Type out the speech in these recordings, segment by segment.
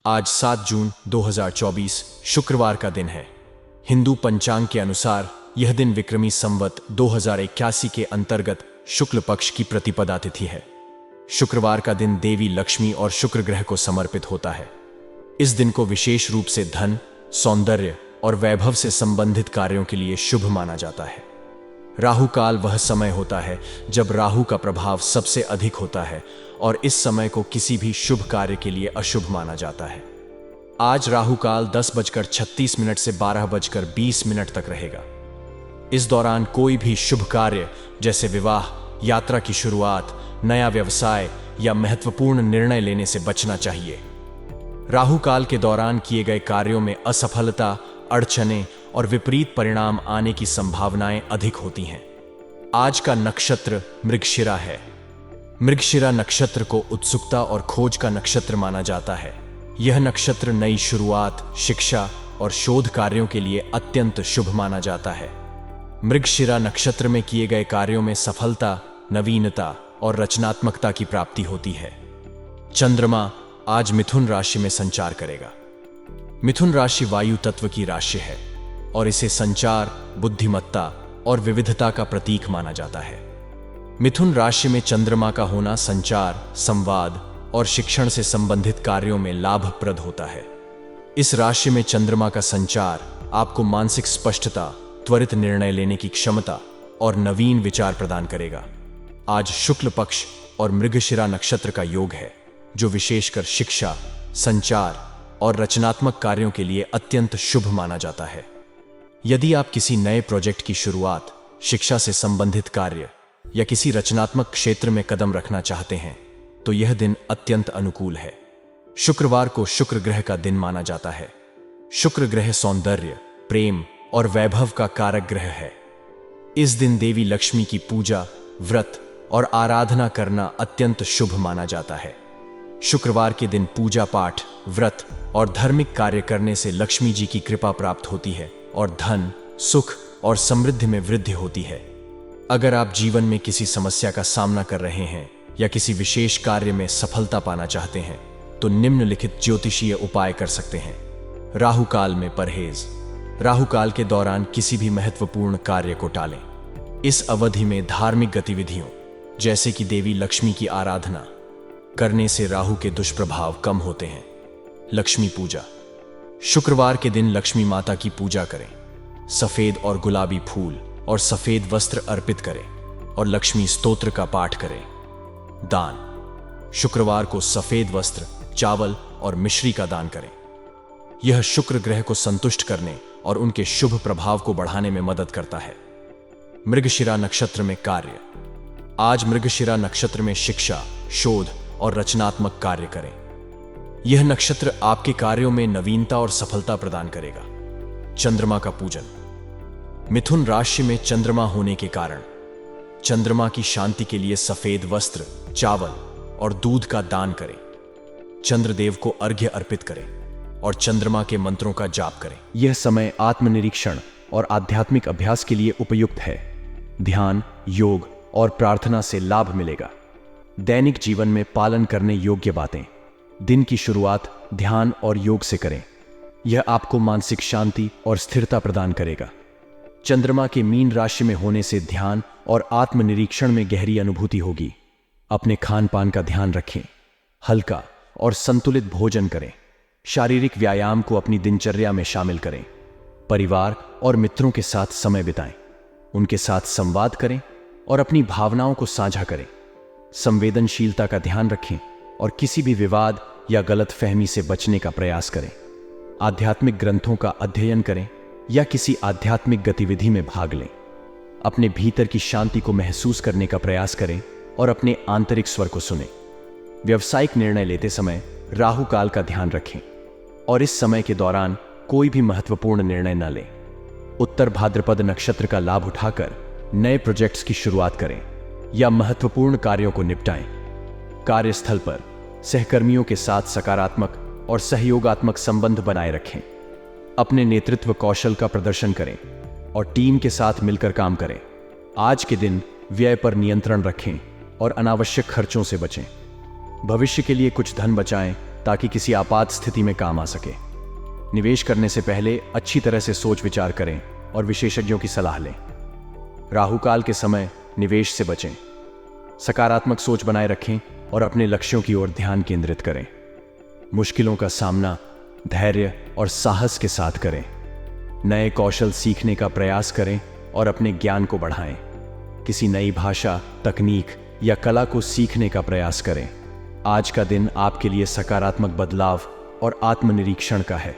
आज 7 जून 2024 शुक्रवार का दिन है। हिंदू पंचांग के अनुसार यह दिन विक्रमी संवत 2081 के अंतर्गत शुक्ल पक्ष की प्रतिपदा तिथि है। शुक्रवार का दिन देवी लक्ष्मी और शुक्र ग्रह को समर्पित होता है। इस दिन को विशेष रूप से धन, सौंदर्य और वैभव से संबंधित कार्यों के लिए शुभ माना जाता है। राहु काल वह समय होता है जब राहु का प्रभाव सबसे अधिक होता है और इस समय को किसी भी शुभ कार्य के लिए अशुभ माना जाता है। आज राहु काल 10:36 से 12:20 तक रहेगा। इस दौरान कोई भी शुभ कार्य जैसे विवाह, यात्रा की शुरुआत, नया व्यवसाय या महत्वपूर्ण निर्णय लेने से बचना चाहिए। राहु काल के दौरान किए गए कार्यों में असफलता, अड़चने और विपरीत परिणाम आने की संभावनाएं अधिक होती हैं। आज का नक्षत्र मृगशिरा है। मृगशिरा नक्षत्र को उत्सुकता और खोज का नक्षत्र माना जाता है। यह नक्षत्र नई शुरुआत, शिक्षा और शोध कार्यों के लिए अत्यंत शुभ माना जाता है। मृगशिरा नक्षत्र में किए गए कार्यों में सफलता, नवीनता और रचनात्मकता की प्राप्ति होती है। चंद्रमा आज मिथुन राशि में संचार करेगा। मिथुन राशि वायु तत्व की राशि है और इसे संचार, बुद्धिमत्ता और विविधता का प्रतीक माना जाता है। मिथुन राशि में चंद्रमा का होना संचार, संवाद और शिक्षण से संबंधित कार्यों में लाभप्रद होता है। इस राशि में चंद्रमा का संचार आपको मानसिक स्पष्टता, त्वरित निर्णय लेने की क्षमता और नवीन विचार प्रदान करेगा। आज शुक्ल पक्ष और मृगशिरा नक्षत्र का योग है, जो विशेषकर शिक्षा, संचार और रचनात्मक कार्यों के लिए अत्यंत शुभ माना जाता है। यदि आप किसी नए प्रोजेक्ट की शुरुआत, शिक्षा से संबंधित कार्य या किसी रचनात्मक क्षेत्र में कदम रखना चाहते हैं, तो यह दिन अत्यंत अनुकूल है। शुक्रवार को शुक्र ग्रह का दिन माना जाता है। शुक्र ग्रह सौंदर्य, प्रेम और वैभव का कारक ग्रह है। इस दिन देवी लक्ष्मी की पूजा, व्रत और आराधना करना अत्यंत शुभ माना जाता है। शुक्रवार के दिन पूजा पाठ, व्रत और धार्मिक कार्य करने से लक्ष्मी जी की कृपा प्राप्त होती है और धन, सुख और समृद्धि में वृद्धि होती है। अगर आप जीवन में किसी समस्या का सामना कर रहे हैं या किसी विशेष कार्य में सफलता पाना चाहते हैं, तो निम्नलिखित ज्योतिषीय उपाय कर सकते हैं। राहु काल में परहेज। राहु काल के दौरान किसी भी महत्वपूर्ण कार्य को टालें। इस अवधि में धार्मिक गतिविधियों जैसे कि देवी लक्ष्मी की आराधना करने से राहु के दुष्प्रभाव कम होते हैं। लक्ष्मी पूजा। शुक्रवार के दिन लक्ष्मी माता की पूजा करें। सफेद और गुलाबी फूल और सफेद वस्त्र अर्पित करें और लक्ष्मी स्तोत्र का पाठ करें। दान। शुक्रवार को सफेद वस्त्र, चावल और मिश्री का दान करें। यह शुक्र ग्रह को संतुष्ट करने और उनके शुभ प्रभाव को बढ़ाने में मदद करता है। मृगशिरा नक्षत्र में कार्य। आज मृगशिरा नक्षत्र में शिक्षा, शोध और रचनात्मक कार्य करें। यह नक्षत्र आपके कार्यों में नवीनता और सफलता प्रदान करेगा। चंद्रमा का पूजन। मिथुन राशि में चंद्रमा होने के कारण चंद्रमा की शांति के लिए सफेद वस्त्र, चावल और दूध का दान करें। चंद्रदेव को अर्घ्य अर्पित करें और चंद्रमा के मंत्रों का जाप करें। यह समय आत्मनिरीक्षण और आध्यात्मिक अभ्यास के लिए उपयुक्त है। ध्यान, योग और प्रार्थना से लाभ मिलेगा। दैनिक जीवन में पालन करने योग्य बातें। दिन की शुरुआत ध्यान और योग से करें। यह आपको मानसिक शांति और स्थिरता प्रदान करेगा। चंद्रमा के मीन राशि में होने से ध्यान और आत्मनिरीक्षण में गहरी अनुभूति होगी। अपने खान पान का ध्यान रखें। हल्का और संतुलित भोजन करें। शारीरिक व्यायाम को अपनी दिनचर्या में शामिल करें। परिवार और मित्रों के साथ समय बिताएं। उनके साथ संवाद करें और अपनी भावनाओं को साझा करें। संवेदनशीलता का ध्यान रखें और किसी भी विवाद या गलतफहमी से बचने का प्रयास करें। आध्यात्मिक ग्रंथों का अध्ययन करें या किसी आध्यात्मिक गतिविधि में भाग लें। अपने भीतर की शांति को महसूस करने का प्रयास करें और अपने आंतरिक स्वर को सुनें। व्यावसायिक निर्णय लेते समय राहु काल का ध्यान रखें और इस समय के दौरान कोई भी महत्वपूर्ण निर्णय न लें। उत्तर भाद्रपद नक्षत्र का लाभ उठाकर नए प्रोजेक्ट्स की शुरुआत करें या महत्वपूर्ण कार्यों को निपटाएं। कार्यस्थल पर सहकर्मियों के साथ सकारात्मक और सहयोगात्मक संबंध बनाए रखें। अपने नेतृत्व कौशल का प्रदर्शन करें और टीम के साथ मिलकर काम करें। आज के दिन व्यय पर नियंत्रण रखें और अनावश्यक खर्चों से बचें। भविष्य के लिए कुछ धन बचाएं ताकि किसी आपात स्थिति में काम आ सके। निवेश करने से पहले अच्छी तरह से सोच विचार करें और विशेषज्ञों की सलाह लें। राहु काल के समय निवेश से बचें। सकारात्मक सोच बनाए रखें और अपने लक्ष्यों की ओर ध्यान केंद्रित करें। मुश्किलों का सामना धैर्य और साहस के साथ करें। नए कौशल सीखने का प्रयास करें और अपने ज्ञान को बढ़ाएं। किसी नई भाषा, तकनीक या कला को सीखने का प्रयास करें। आज का दिन आपके लिए सकारात्मक बदलाव और आत्मनिरीक्षण का है।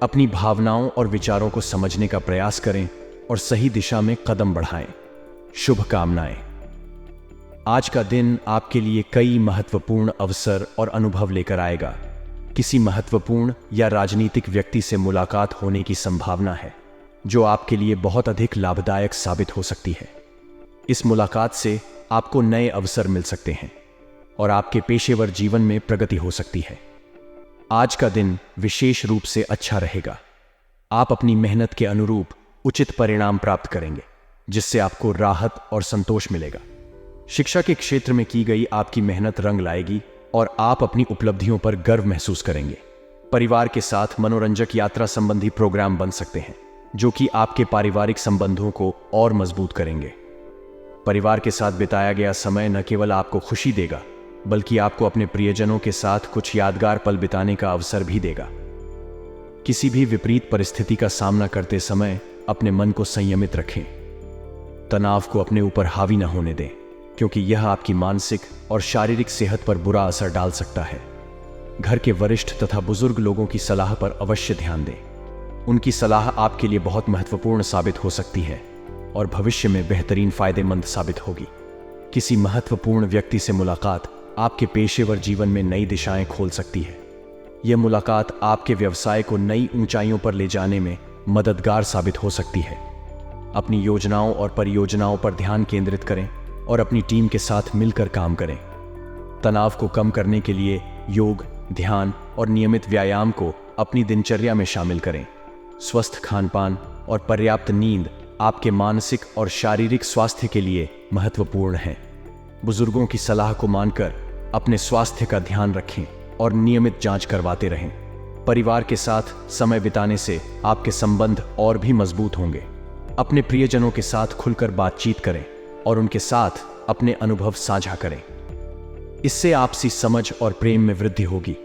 अपनी भावनाओं और विचारों को समझने का प्रयास करें और सही दिशा में कदम बढ़ाएं। शुभकामनाएं। आज का दिन आपके लिए कई महत्वपूर्ण अवसर और अनुभव लेकर आएगा। किसी महत्वपूर्ण या राजनीतिक व्यक्ति से मुलाकात होने की संभावना है, जो आपके लिए बहुत अधिक लाभदायक साबित हो सकती है। इस मुलाकात से आपको नए अवसर मिल सकते हैं और आपके पेशेवर जीवन में प्रगति हो सकती है। आज का दिन विशेष रूप से अच्छा रहेगा। आप अपनी मेहनत के अनुरूप उचित परिणाम प्राप्त करेंगे, जिससे आपको राहत और संतोष मिलेगा। शिक्षा के क्षेत्र में की गई आपकी मेहनत रंग लाएगी और आप अपनी उपलब्धियों पर गर्व महसूस करेंगे। परिवार के साथ मनोरंजक यात्रा संबंधी प्रोग्राम बन सकते हैं, जो कि आपके पारिवारिक संबंधों को और मजबूत करेंगे। परिवार के साथ बिताया गया समय न केवल आपको खुशी देगा, बल्कि आपको अपने प्रियजनों के साथ कुछ यादगार पल बिताने का अवसर भी देगा। किसी भी विपरीत परिस्थिति का सामना करते समय अपने मन को संयमित रखें। तनाव को अपने ऊपर हावी न होने दें, क्योंकि यह आपकी मानसिक और शारीरिक सेहत पर बुरा असर डाल सकता है। घर के वरिष्ठ तथा बुजुर्ग लोगों की सलाह पर अवश्य ध्यान दें। उनकी सलाह आपके लिए बहुत महत्वपूर्ण साबित हो सकती है और भविष्य में बेहतरीन फायदेमंद साबित होगी। किसी महत्वपूर्ण व्यक्ति से मुलाकात आपके पेशेवर जीवन में नई दिशाएं खोल सकती है। यह मुलाकात आपके व्यवसाय को नई ऊंचाइयों पर ले जाने में मददगार साबित हो सकती है। अपनी योजनाओं और परियोजनाओं पर ध्यान केंद्रित करें और अपनी टीम के साथ मिलकर काम करें। तनाव को कम करने के लिए योग, ध्यान और नियमित व्यायाम को अपनी दिनचर्या में शामिल करें। स्वस्थ खानपान और पर्याप्त नींद आपके मानसिक और शारीरिक स्वास्थ्य के लिए महत्वपूर्ण है। बुजुर्गों की सलाह को मानकर अपने स्वास्थ्य का ध्यान रखें और नियमित जांच करवाते रहें। परिवार के साथ समय बिताने से आपके संबंध और भी मजबूत होंगे। अपने प्रियजनों के साथ खुलकर बातचीत करें और उनके साथ अपने अनुभव साझा करें। इससे आपसी समझ और प्रेम में वृद्धि होगी।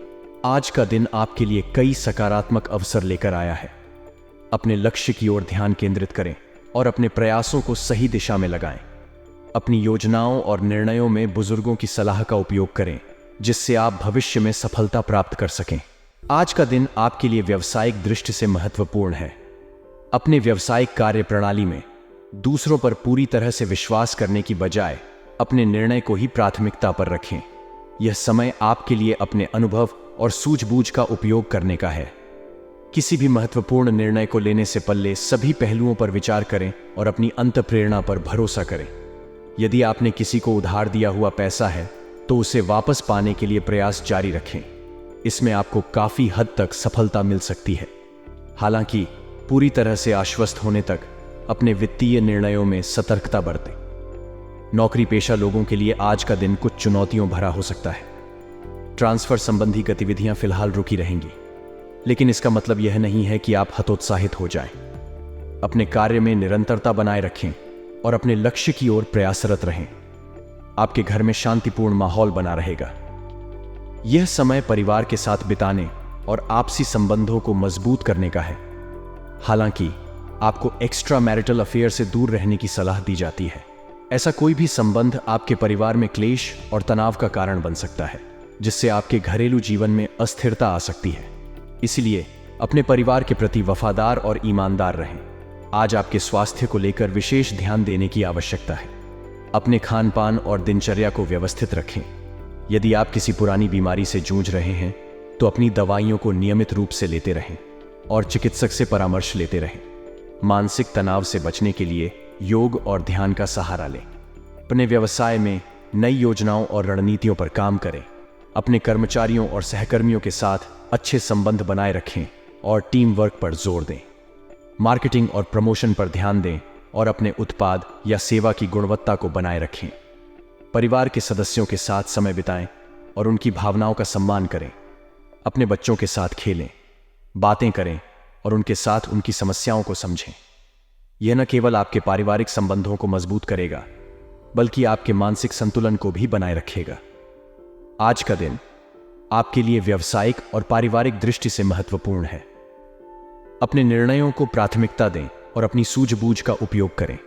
आज का दिन आपके लिए कई सकारात्मक अवसर लेकर आया है। अपने लक्ष्य की ओर ध्यान केंद्रित करें और अपने प्रयासों को सही दिशा में लगाएं। अपनी योजनाओं और निर्णयों में बुजुर्गों की सलाह का उपयोग करें, जिससे आप भविष्य में सफलता प्राप्त कर सकें। आज का दिन आपके लिए व्यावसायिक दृष्टि से महत्वपूर्ण है। अपने व्यावसायिक कार्य प्रणाली में दूसरों पर पूरी तरह से विश्वास करने की बजाय अपने निर्णय को ही प्राथमिकता पर रखें। यह समय आपके लिए अपने अनुभव और सूझबूझ का उपयोग करने का है। किसी भी महत्वपूर्ण निर्णय को लेने से पहले सभी पहलुओं पर विचार करें और अपनी अंतःप्रेरणा पर भरोसा करें। यदि आपने किसी को उधार दिया हुआ पैसा है, तो उसे वापस पाने के लिए प्रयास जारी रखें। इसमें आपको काफी हद तक सफलता मिल सकती है। हालांकि पूरी तरह से आश्वस्त होने तक अपने वित्तीय निर्णयों में सतर्कता बरतें। नौकरी पेशा लोगों के लिए आज का दिन कुछ चुनौतियों भरा हो सकता है। ट्रांसफर संबंधी गतिविधियां फिलहाल रुकी रहेंगी, लेकिन इसका मतलब यह नहीं है कि आप हतोत्साहित हो जाएं। अपने कार्य में निरंतरता बनाए रखें और अपने लक्ष्य की ओर प्रयासरत रहें। आपके घर में शांतिपूर्ण माहौल बना रहेगा। यह समय परिवार के साथ बिताने और आपसी संबंधों को मजबूत करने का है। हालांकि आपको एक्स्ट्रा मैरिटल अफेयर से दूर रहने की सलाह दी जाती है। ऐसा कोई भी संबंध आपके परिवार में क्लेश और तनाव का कारण बन सकता है, जिससे आपके घरेलू जीवन में अस्थिरता आ सकती है। इसलिए अपने परिवार के प्रति वफादार और ईमानदार रहें। आज आपके स्वास्थ्य को लेकर विशेष ध्यान देने की आवश्यकता है। अपने खान पान और दिनचर्या को व्यवस्थित रखें। यदि आप किसी पुरानी बीमारी से जूझ रहे हैं, तो अपनी दवाइयों को नियमित रूप से लेते रहें और चिकित्सक से परामर्श लेते रहें। मानसिक तनाव से बचने के लिए योग और ध्यान का सहारा लें। अपने व्यवसाय में नई योजनाओं और रणनीतियों पर काम करें। अपने कर्मचारियों और सहकर्मियों के साथ अच्छे संबंध बनाए रखें और टीम वर्क पर जोर दें। मार्केटिंग और प्रमोशन पर ध्यान दें और अपने उत्पाद या सेवा की गुणवत्ता को बनाए रखें। परिवार के सदस्यों के साथ समय बिताएं और उनकी भावनाओं का सम्मान करें। अपने बच्चों के साथ खेलें, बातें करें और उनके साथ उनकी समस्याओं को समझें। यह न केवल आपके पारिवारिक संबंधों को मजबूत करेगा, बल्कि आपके मानसिक संतुलन को भी बनाए रखेगा। आज का दिन आपके लिए व्यावसायिक और पारिवारिक दृष्टि से महत्वपूर्ण है। अपने निर्णयों को प्राथमिकता दें और अपनी सूझबूझ का उपयोग करें।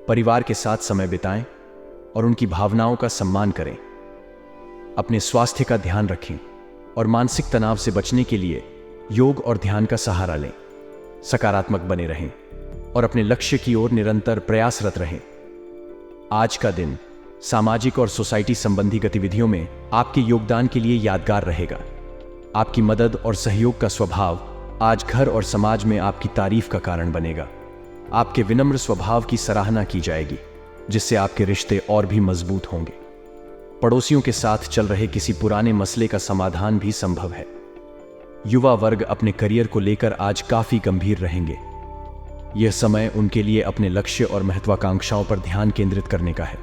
परिवार के साथ समय बिताएं और उनकी भावनाओं का सम्मान करें। अपने स्वास्थ्य का ध्यान रखें और मानसिक तनाव से बचने के लिए योग और ध्यान का सहारा लें। सकारात्मक बने रहें और अपने लक्ष्य की ओर निरंतर प्रयासरत रहें। आज का दिन सामाजिक और सोसाइटी संबंधी गतिविधियों में आपके योगदान के लिए यादगार रहेगा। आपकी मदद और सहयोग का स्वभाव आज घर और समाज में आपकी तारीफ का कारण बनेगा। आपके विनम्र स्वभाव की सराहना की जाएगी, जिससे आपके रिश्ते और भी मजबूत होंगे। पड़ोसियों के साथ चल रहे किसी पुराने मसले का समाधान भी संभव है। युवा वर्ग अपने करियर को लेकर आज काफी गंभीर रहेंगे। यह समय उनके लिए अपने लक्ष्य और महत्वाकांक्षाओं पर ध्यान केंद्रित करने का है।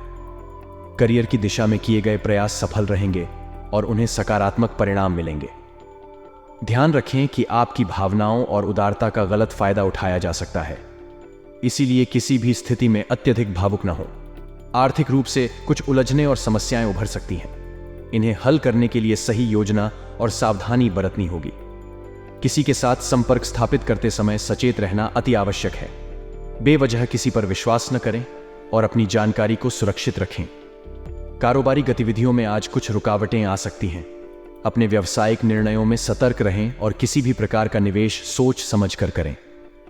करियर की दिशा में किए गए प्रयास सफल रहेंगे और उन्हें सकारात्मक परिणाम मिलेंगे। ध्यान रखें कि आपकी भावनाओं और उदारता का गलत फायदा उठाया जा सकता है, इसीलिए किसी भी स्थिति में अत्यधिक भावुक न हो। आर्थिक रूप से कुछ उलझनें और समस्याएं उभर सकती हैं। इन्हें हल करने के लिए सही योजना और सावधानी बरतनी होगी। किसी के साथ संपर्क स्थापित करते समय सचेत रहना अति आवश्यक है। बेवजह किसी पर विश्वास न करें और अपनी जानकारी को सुरक्षित रखें। कारोबारी गतिविधियों में आज कुछ रुकावटें आ सकती हैं। अपने व्यावसायिक निर्णयों में सतर्क रहें और किसी भी प्रकार का निवेश सोच समझकर करें।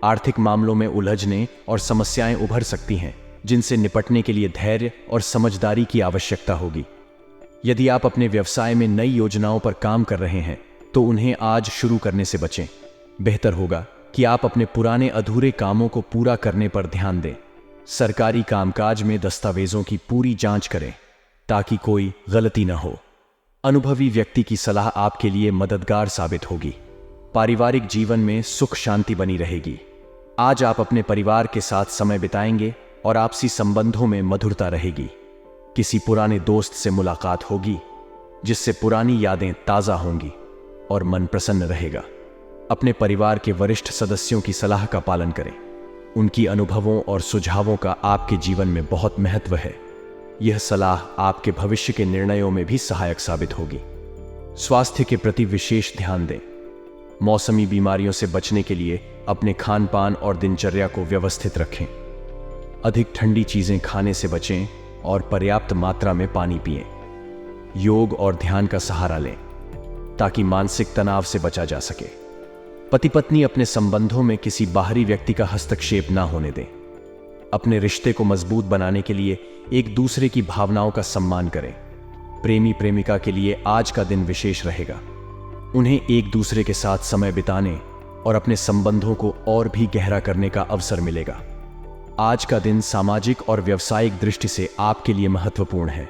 आर्थिक मामलों में उलझनें और समस्याएं उभर सकती हैं, जिनसे निपटने के लिए धैर्य और समझदारी की आवश्यकता होगी। यदि आप अपने व्यवसाय में नई योजनाओं पर काम कर रहे हैं, तो उन्हें आज शुरू करने से बचें। बेहतर होगा कि आप अपने पुराने अधूरे कामों को पूरा करने पर ध्यान दें। सरकारी कामकाज में दस्तावेजों की पूरी जांच करें, ताकि कोई गलती न हो। अनुभवी व्यक्ति की सलाह आपके लिए मददगार साबित होगी। पारिवारिक जीवन में सुख शांति बनी रहेगी। आज आप अपने परिवार के साथ समय बिताएंगे और आपसी संबंधों में मधुरता रहेगी। किसी पुराने दोस्त से मुलाकात होगी, जिससे पुरानी यादें ताज़ा होंगी और मन प्रसन्न रहेगा। अपने परिवार के वरिष्ठ सदस्यों की सलाह का पालन करें। उनकी अनुभवों और सुझावों का आपके जीवन में बहुत महत्व है। यह सलाह आपके भविष्य के निर्णयों में भी सहायक साबित होगी। स्वास्थ्य के प्रति विशेष ध्यान दें। मौसमी बीमारियों से बचने के लिए अपने खान पान और दिनचर्या को व्यवस्थित रखें। अधिक ठंडी चीजें खाने से बचें और पर्याप्त मात्रा में पानी पिएं। योग और ध्यान का सहारा लें, ताकि मानसिक तनाव से बचा जा सके। पति पत्नी अपने संबंधों में किसी बाहरी व्यक्ति का हस्तक्षेप ना होने दें। अपने रिश्ते को मजबूत बनाने के लिए एक दूसरे की भावनाओं का सम्मान करें। प्रेमी प्रेमिका के लिए आज का दिन विशेष रहेगा। उन्हें एक दूसरे के साथ समय बिताने और अपने संबंधों को और भी गहरा करने का अवसर मिलेगा। आज का दिन सामाजिक और व्यावसायिक दृष्टि से आपके लिए महत्वपूर्ण है।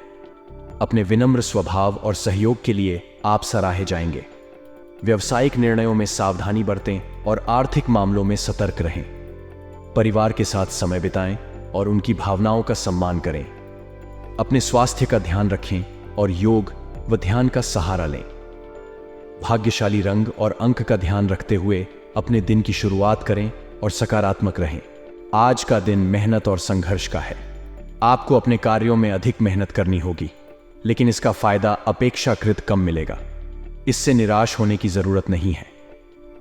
अपने विनम्र स्वभाव और सहयोग के लिए आप सराहे जाएंगे। व्यावसायिक निर्णयों में सावधानी बरतें और आर्थिक मामलों में सतर्क रहें। परिवार के साथ समय बिताएं और उनकी भावनाओं का सम्मान करें। अपने स्वास्थ्य का ध्यान रखें और योग व ध्यान का सहारा लें। भाग्यशाली रंग और अंक का ध्यान रखते हुए अपने दिन की शुरुआत करें और सकारात्मक रहें। आज का दिन मेहनत और संघर्ष का है। आपको अपने कार्यों में अधिक मेहनत करनी होगी, लेकिन इसका फायदा अपेक्षाकृत कम मिलेगा। इससे निराश होने की जरूरत नहीं है।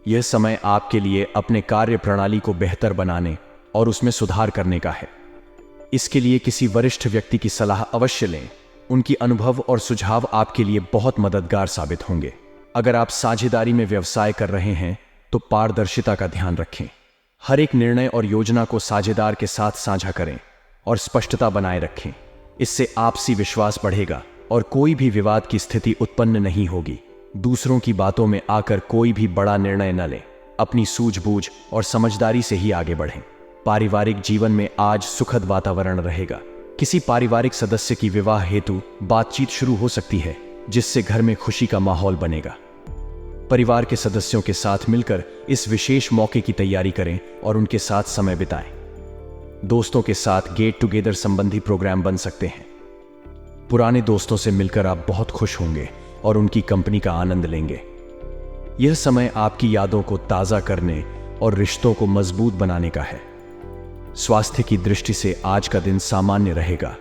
यह समय आपके लिए अपने कार्य प्रणाली को बेहतर बनाने और उसमें सुधार करने का है। इसके लिए किसी वरिष्ठ व्यक्ति की सलाह अवश्य लें। उनकी अनुभव और सुझाव आपके लिए बहुत मददगार साबित होंगे। अगर आप साझेदारी में व्यवसाय कर रहे हैं, तो पारदर्शिता का ध्यान रखें। हर एक निर्णय और योजना को साझेदार के साथ साझा करें और स्पष्टता बनाए रखें। इससे आपसी विश्वास बढ़ेगा और कोई भी विवाद की स्थिति उत्पन्न नहीं होगी। दूसरों की बातों में आकर कोई भी बड़ा निर्णय न लें। अपनी सूझबूझ और समझदारी से ही आगे बढ़ें। पारिवारिक जीवन में आज सुखद वातावरण रहेगा। किसी पारिवारिक सदस्य की विवाह हेतु बातचीत शुरू हो सकती है, जिससे घर में खुशी का माहौल बनेगा। परिवार के सदस्यों के साथ मिलकर इस विशेष मौके की तैयारी करें और उनके साथ समय बिताएं। दोस्तों के साथ गेट टुगेदर संबंधी प्रोग्राम बन सकते हैं। पुराने दोस्तों से मिलकर आप बहुत खुश होंगे और उनकी कंपनी का आनंद लेंगे। यह समय आपकी यादों को ताज़ा करने और रिश्तों को मजबूत बनाने का है। स्वास्थ्य की दृष्टि से आज का दिन सामान्य रहेगा।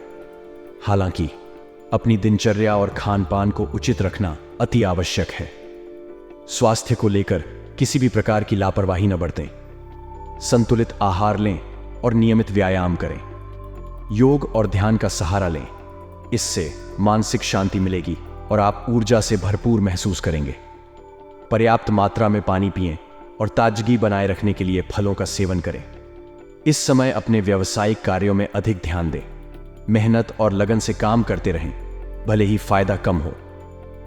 हालांकि अपनी दिनचर्या और खान पान को उचित रखना अति आवश्यक है। स्वास्थ्य को लेकर किसी भी प्रकार की लापरवाही न बरतें। संतुलित आहार लें और नियमित व्यायाम करें। योग और ध्यान का सहारा लें। इससे मानसिक शांति मिलेगी और आप ऊर्जा से भरपूर महसूस करेंगे। पर्याप्त मात्रा में पानी पिएं और ताजगी बनाए रखने के लिए फलों का सेवन करें। इस समय अपने व्यावसायिक कार्यों में अधिक ध्यान दें। मेहनत और लगन से काम करते रहें, भले ही फायदा कम हो।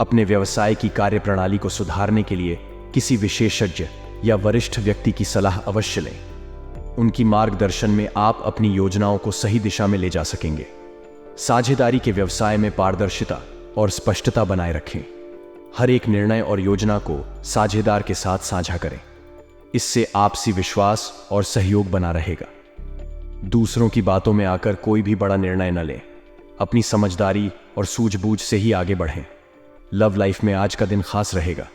अपने व्यवसाय की कार्यप्रणाली को सुधारने के लिए किसी विशेषज्ञ या वरिष्ठ व्यक्ति की सलाह अवश्य लें। उनकी मार्गदर्शन में आप अपनी योजनाओं को सही दिशा में ले जा सकेंगे। साझेदारी के व्यवसाय में पारदर्शिता और स्पष्टता बनाए रखें। हर एक निर्णय और योजना को साझेदार के साथ साझा करें। इससे आपसी विश्वास और सहयोग बना रहेगा। दूसरों की बातों में आकर कोई भी बड़ा निर्णय न लें। अपनी समझदारी और सूझबूझ से ही आगे बढ़ें। लव लाइफ में आज का दिन खास रहेगा।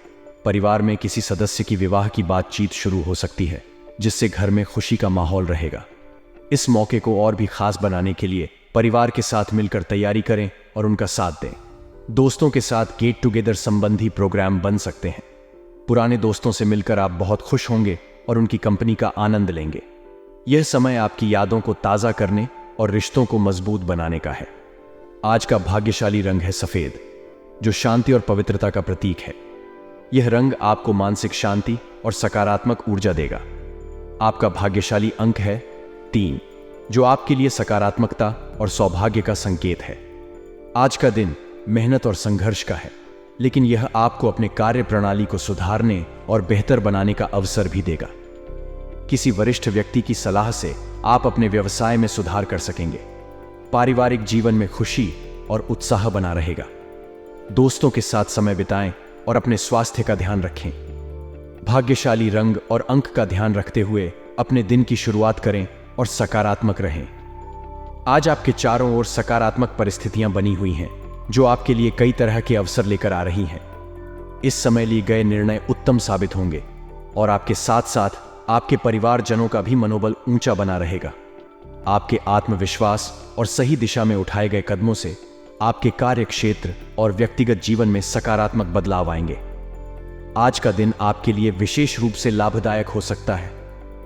परिवार में किसी सदस्य की विवाह की बातचीत शुरू हो सकती है, जिससे घर में खुशी का माहौल रहेगा। इस मौके को और भी खास बनाने के लिए परिवार के साथ मिलकर तैयारी करें और उनका साथ दें। दोस्तों के साथ गेट टुगेदर संबंधी प्रोग्राम बन सकते हैं। पुराने दोस्तों से मिलकर आप बहुत खुश होंगे और उनकी कंपनी का आनंद लेंगे। यह समय आपकी यादों को ताज़ा करने और रिश्तों को मजबूत बनाने का है। आज का भाग्यशाली रंग है सफेद, जो शांति और पवित्रता का प्रतीक है। यह रंग आपको मानसिक शांति और सकारात्मक ऊर्जा देगा। आपका भाग्यशाली अंक है 3, जो आपके लिए सकारात्मकता और सौभाग्य का संकेत है। आज का दिन मेहनत और संघर्ष का है, लेकिन यह आपको अपने कार्य प्रणाली को सुधारने और बेहतर बनाने का अवसर भी देगा। किसी वरिष्ठ व्यक्ति की सलाह से आप अपने व्यवसाय में सुधार कर सकेंगे। पारिवारिक जीवन में खुशी और उत्साह बना रहेगा। दोस्तों के साथ समय बिताएं और अपने स्वास्थ्य का ध्यान रखें। भाग्यशाली रंग और अंक का ध्यान रखते हुए अपने दिन की शुरुआत करें और सकारात्मक रहें। आज आपके चारों ओर सकारात्मक परिस्थितियां बनी हुई हैं, जो आपके लिए कई तरह के अवसर लेकर आ रही हैं। इस समय लिए गए निर्णय उत्तम साबित होंगे और आपके साथ साथ आपके परिवारजनों का भी मनोबल ऊंचा बना रहेगा। आपके आत्मविश्वास और सही दिशा में उठाए गए कदमों से आपके कार्य क्षेत्र और व्यक्तिगत जीवन में सकारात्मक बदलाव आएंगे। आज का दिन आपके लिए विशेष रूप से लाभदायक हो सकता है।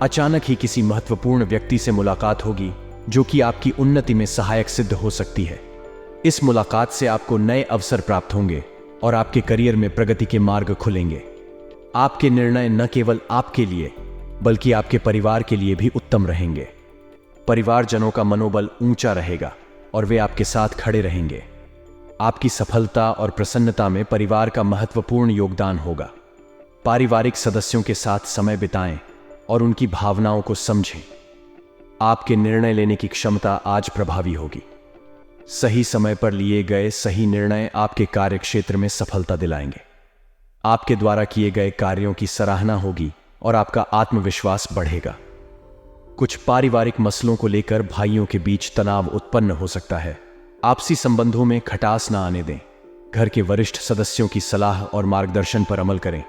अचानक ही किसी महत्वपूर्ण व्यक्ति से मुलाकात होगी, जो कि आपकी उन्नति में सहायक सिद्ध हो सकती है। इस मुलाकात से आपको नए अवसर प्राप्त होंगे और आपके करियर में प्रगति के मार्ग खुलेंगे। आपके निर्णय न केवल आपके लिए बल्कि आपके परिवार के लिए भी उत्तम रहेंगे। परिवारजनों का मनोबल ऊंचा रहेगा और वे आपके साथ खड़े रहेंगे। आपकी सफलता और प्रसन्नता में परिवार का महत्वपूर्ण योगदान होगा। पारिवारिक सदस्यों के साथ समय बिताएं और उनकी भावनाओं को समझें। आपके निर्णय लेने की क्षमता आज प्रभावी होगी। सही समय पर लिए गए सही निर्णय आपके कार्यक्षेत्र में सफलता दिलाएंगे। आपके द्वारा किए गए कार्यों की सराहना होगी और आपका आत्मविश्वास बढ़ेगा। कुछ पारिवारिक मसलों को लेकर भाइयों के बीच तनाव उत्पन्न हो सकता है। आपसी संबंधों में खटास न आने दें। घर के वरिष्ठ सदस्यों की सलाह और मार्गदर्शन पर अमल करें।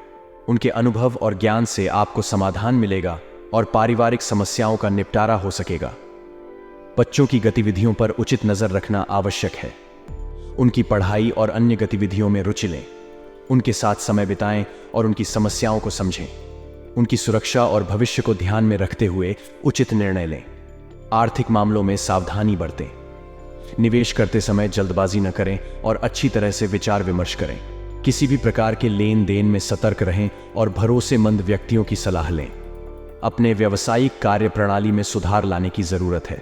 उनके अनुभव और ज्ञान से आपको समाधान मिलेगा और पारिवारिक समस्याओं का निपटारा हो सकेगा। बच्चों की गतिविधियों पर उचित नजर रखना आवश्यक है। उनकी पढ़ाई और अन्य गतिविधियों में रुचि लें। उनके साथ समय बिताएं और उनकी समस्याओं को समझें। उनकी सुरक्षा और भविष्य को ध्यान में रखते हुए उचित निर्णय लें। आर्थिक मामलों में सावधानी बरतें। निवेश करते समय जल्दबाजी न करें और अच्छी तरह से विचार विमर्श करें। किसी भी प्रकार के लेन देन में सतर्क रहें और भरोसेमंद व्यक्तियों की सलाह लें। अपने व्यावसायिक कार्य प्रणाली में सुधार लाने की जरूरत है।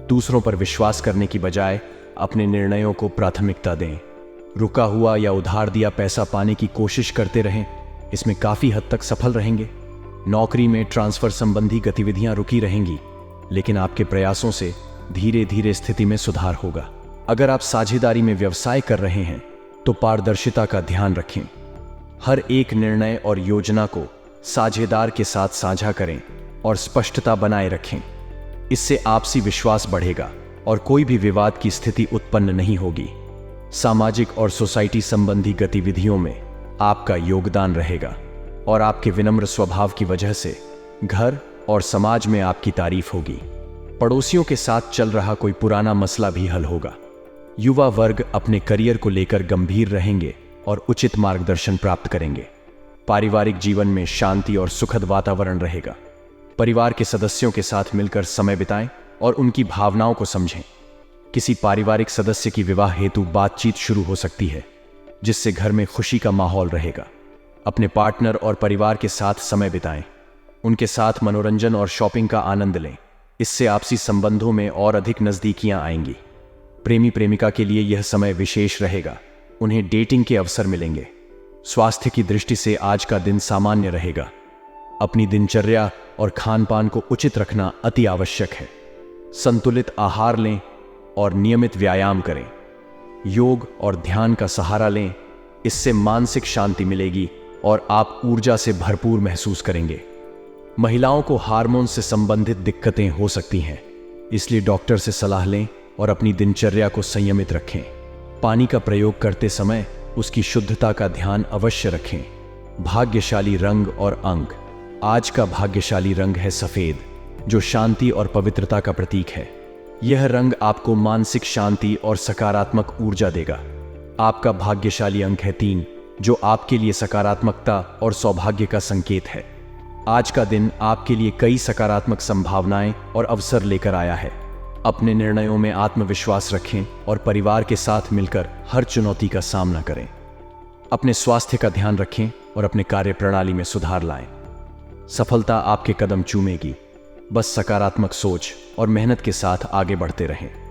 दूसरों पर विश्वास करने की बजाय अपने निर्णयों को प्राथमिकता दें। रुका हुआ या उधार दिया पैसा पाने की कोशिश करते रहें। इसमें काफी हद तक सफल रहेंगे। नौकरी में ट्रांसफर संबंधी गतिविधियां रुकी रहेंगी, लेकिन आपके प्रयासों से धीरे धीरे स्थिति में सुधार होगा। अगर आप साझेदारी में व्यवसाय कर रहे हैं तो पारदर्शिता का ध्यान रखें। हर एक निर्णय और योजना को साझेदार के साथ साझा करें और स्पष्टता बनाए रखें। इससे आपसी विश्वास बढ़ेगा और कोई भी विवाद की स्थिति उत्पन्न नहीं होगी। सामाजिक और सोसाइटी संबंधी गतिविधियों में आपका योगदान रहेगा। और आपके विनम्र स्वभाव की वजह से घर और समाज में आपकी तारीफ होगी। पड़ोसियों के साथ चल रहा कोई पुराना मसला भी हल होगा। युवा वर्ग अपने करियर को लेकर गंभीर रहेंगे और उचित मार्गदर्शन प्राप्त करेंगे। पारिवारिक जीवन में शांति और सुखद वातावरण रहेगा। परिवार के सदस्यों के साथ मिलकर समय बिताएं और उनकी भावनाओं को समझें। किसी पारिवारिक सदस्य की विवाह हेतु बातचीत शुरू हो सकती है, जिससे घर में खुशी का माहौल रहेगा। अपने पार्टनर और परिवार के साथ समय बिताएं। उनके साथ मनोरंजन और शॉपिंग का आनंद लें। इससे आपसी संबंधों में और अधिक नजदीकियां आएंगी। प्रेमी प्रेमिका के लिए यह समय विशेष रहेगा। उन्हें डेटिंग के अवसर मिलेंगे। स्वास्थ्य की दृष्टि से आज का दिन सामान्य रहेगा। अपनी दिनचर्या और खान पान को उचित रखना अति आवश्यक है। संतुलित आहार लें और नियमित व्यायाम करें। योग और ध्यान का सहारा लें। इससे मानसिक शांति मिलेगी और आप ऊर्जा से भरपूर महसूस करेंगे। महिलाओं को हार्मोन से संबंधित दिक्कतें हो सकती हैं, इसलिए डॉक्टर से सलाह लें और अपनी दिनचर्या को संयमित रखें। पानी का प्रयोग करते समय उसकी शुद्धता का ध्यान अवश्य रखें। भाग्यशाली रंग और अंक। आज का भाग्यशाली रंग है सफेद, जो शांति और पवित्रता का प्रतीक है। यह रंग आपको मानसिक शांति और सकारात्मक ऊर्जा देगा। आपका भाग्यशाली अंक है 3, जो आपके लिए सकारात्मकता और सौभाग्य का संकेत है। आज का दिन आपके लिए कई सकारात्मक संभावनाएं और अवसर लेकर आया है। अपने निर्णयों में आत्मविश्वास रखें और परिवार के साथ मिलकर हर चुनौती का सामना करें। अपने स्वास्थ्य का ध्यान रखें और अपने कार्य प्रणाली में सुधार लाएं। सफलता आपके कदम चूमेगी। बस सकारात्मक सोच और मेहनत के साथ आगे बढ़ते रहें।